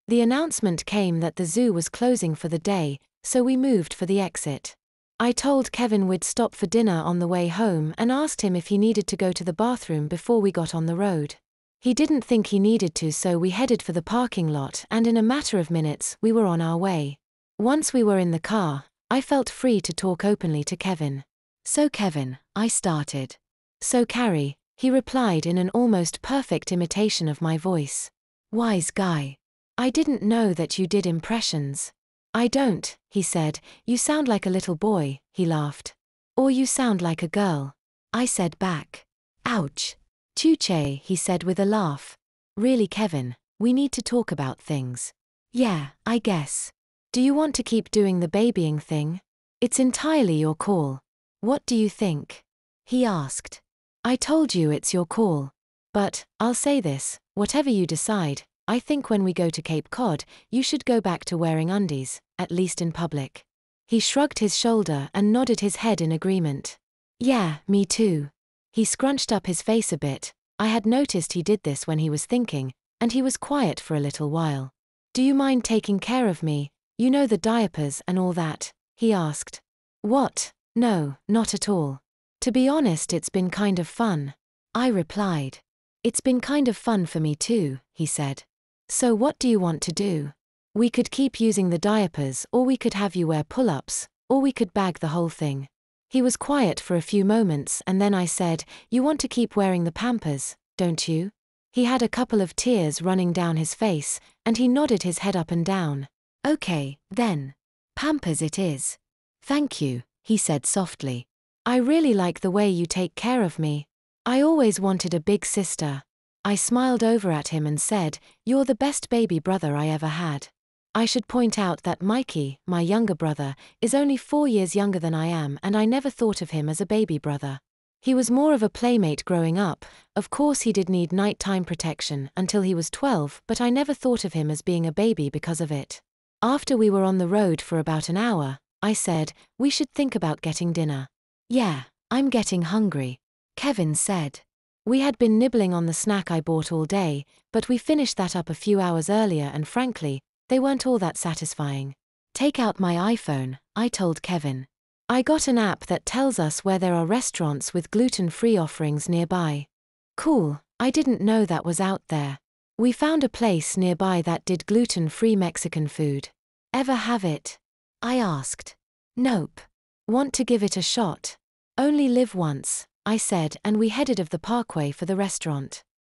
The announcement came that the zoo was closing for the day, so we moved for the exit. I told Kevin we'd stop for dinner on the way home and asked him if he needed to go to the bathroom before we got on the road. He didn't think he needed to, so we headed for the parking lot, and in a matter of minutes we were on our way. Once we were in the car, I felt free to talk openly to Kevin. "So Kevin," I started. "So Carrie," he replied in an almost perfect imitation of my voice. "Wise guy. I didn't know that you did impressions." "I don't," he said. "You sound like a little boy," he laughed. "Or you sound like a girl," I said back. "Ouch. Tuche," he said with a laugh. "Really Kevin, we need to talk about things." "Yeah, I guess. Do you want to keep doing the babying thing? It's entirely your call. What do you think?" he asked. "I told you it's your call. But, I'll say this, whatever you decide, I think when we go to Cape Cod, you should go back to wearing undies, at least in public." He shrugged his shoulder and nodded his head in agreement. "Yeah, me too." He scrunched up his face a bit. I had noticed he did this when he was thinking, and he was quiet for a little while. "Do you mind taking care of me, you know, the diapers and all that?" he asked. "What? No, not at all. To be honest, it's been kind of fun," I replied. "It's been kind of fun for me too," he said. "So what do you want to do? We could keep using the diapers, or we could have you wear pull-ups, or we could bag the whole thing." He was quiet for a few moments and then I said, "You want to keep wearing the Pampers, don't you?" He had a couple of tears running down his face, and he nodded his head up and down. "Okay, then. Pampers it is." "Thank you," he said softly. "I really like the way you take care of me. I always wanted a big sister." I smiled over at him and said, "You're the best baby brother I ever had." I should point out that Mikey, my younger brother, is only 4 years younger than I am, and I never thought of him as a baby brother. He was more of a playmate growing up. Of course he did need nighttime protection until he was 12, but I never thought of him as being a baby because of it. After we were on the road for about an hour, I said, "We should think about getting dinner." "Yeah, I'm getting hungry," Kevin said. We had been nibbling on the snack I bought all day, but we finished that up a few hours earlier and frankly, they weren't all that satisfying. "Take out my iPhone," I told Kevin. "I got an app that tells us where there are restaurants with gluten-free offerings nearby." "Cool, I didn't know that was out there." We found a place nearby that did gluten-free Mexican food. "Ever have it?" I asked. "Nope. Want to give it a shot?" "Only live once," I said, and we headed of the parkway for the restaurant.